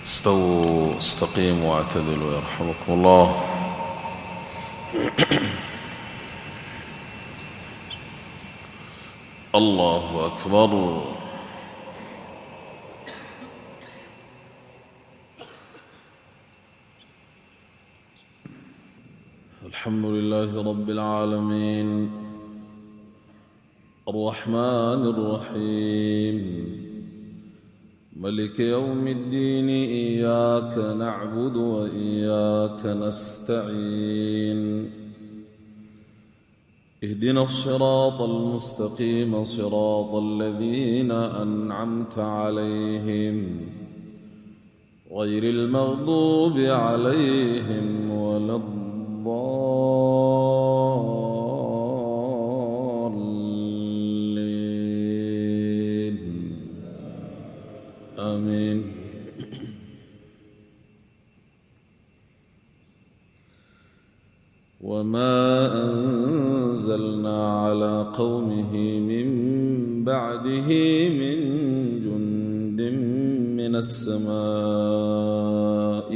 استووا استقيموا واعتدلوا يرحمكم الله. الله أكبر. الحمد لله رب العالمين الرحمن الرحيم ملك يوم الدين، إياك نعبد وإياك نستعين. اهدنا الصراط المستقيم، صراط الذين أنعمت عليهم غير المغضوب عليهم ولا الضالين. آمين. وما أنزلنا على قومه من بعده من جند من السماء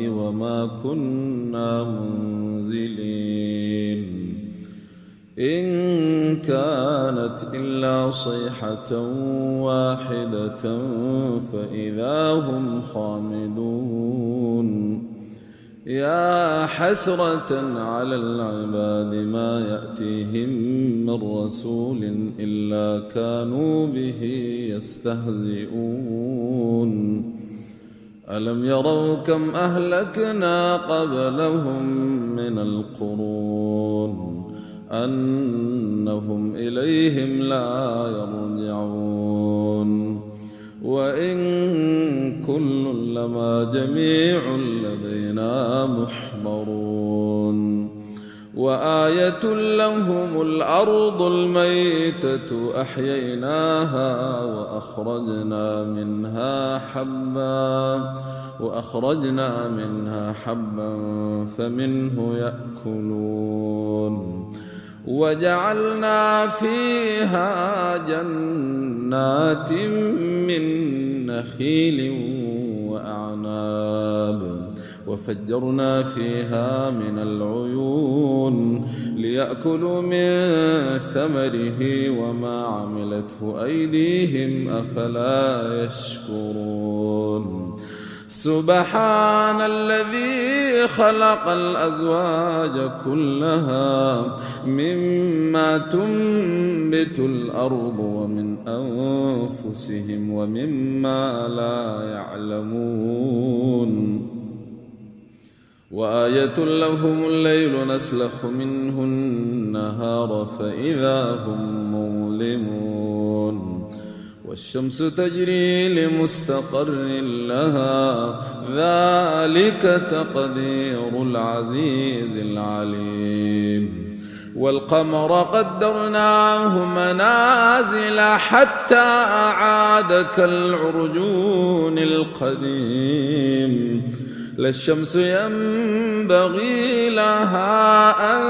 وما كنا منزلين، إن كانت إلا صيحة واحدة فإذا هم خامدون. يا حسرة على العباد ما يأتيهم من رسول إلا كانوا به يستهزئون. ألم يروا كم أهلكنا قبلهم من القرون أنهم إليهم لا يرجعون. وإن كل لما جميع لدينا محضرون. وآية لهم الأرض الميتة أحييناها وأخرجنا منها حبا فمنه يأكلون. وجعلنا فيها جنات من نخيل وأعناب وفجرنا فيها من العيون ليأكلوا من ثمره وما عملته أيديهم أفلا يشكرون. سبحان الذي خلق الأزواج كلها مما تنبت الأرض ومن أنفسهم ومما لا يعلمون. وآية لهم الليل نسلخ منه النهار فإذا هم مظلمون. والشمس تجري لمستقر لها ذلك تقدير العزيز العليم. والقمر قدرناه منازل حتى عاد كالعرجون القديم. لا الشمس ينبغي لها أن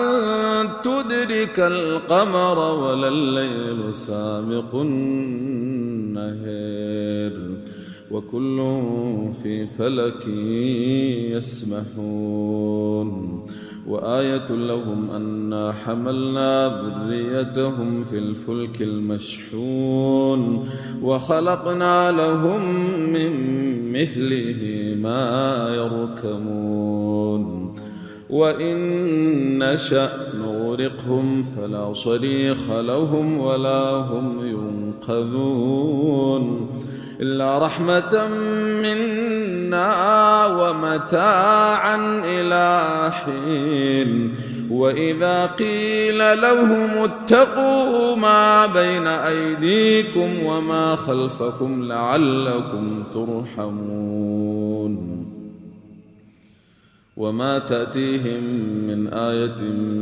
تدرك القمر ولا الليل سابق النهار وكل في فلك يسبحون. وآية لهم أنا حملنا ذريتهم في الفلك المشحون وخلقنا لهم من مثله ما يركبون. وإن نشأ نغرقهم فلا صريخ لهم ولا هم ينقذون إلا رحمة منا ومتاعا إلى حين. وإذا قيل لهم اتقوا ما بين أيديكم وما خلفكم لعلكم ترحمون. وما تأتيهم من آية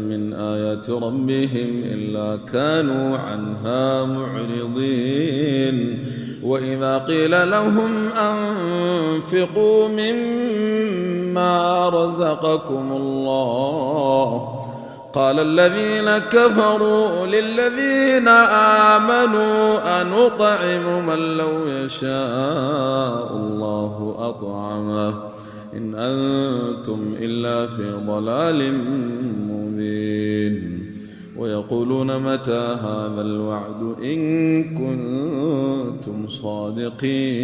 من آيات ربهم إلا كانوا عنها معرضين. وإذا قيل لهم أنفقوا مما رزقكم الله قال الذين كفروا للذين آمنوا أنطعم من لو يشاء الله أطعمه إن أنتم إلا في ضلال مبين ويقولون متى هذا الوعد إن كنتم صادقين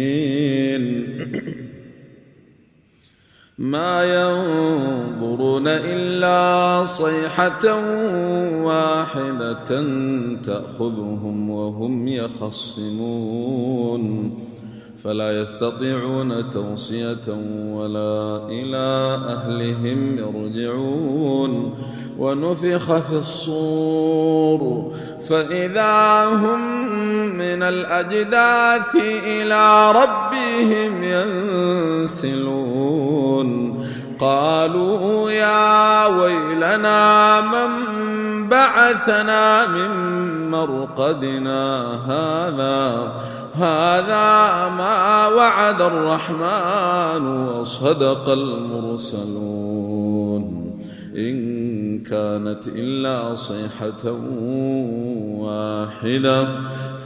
ما ينظرون إلا صيحة واحدة تأخذهم وهم يخصمون فلا يستطيعون توصية ولا إلى أهلهم يرجعون ونفخ في الصور فإذا هم من الأجداث إلى ربهم ينسلون قالوا يا ويلنا من بعثنا من مرقدنا هذا ما وعد الرحمن وصدق المرسلون إن كانت إلا صيحة واحدة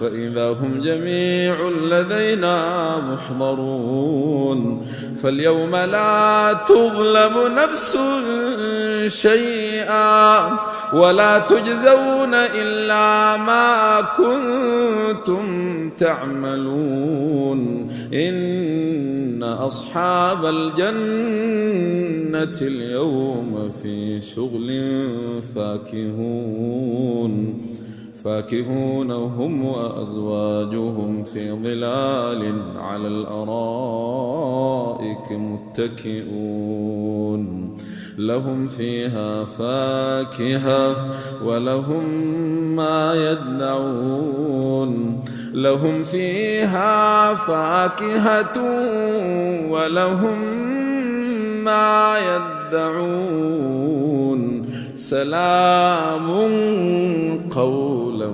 فإذا هم جميع لدينا محضرون فاليوم لا تظلم نفس شيئا ولا تجزون إلا ما كنتم تعملون إن أصحاب الجنة اليوم في شغل فاكهون هم وأزواجهم في ظلال على الأرائك متكئون لهم فيها فاكهة ولهم ما يدعون لهم فيها فاكهة ولهم ما يدعون سلام قولا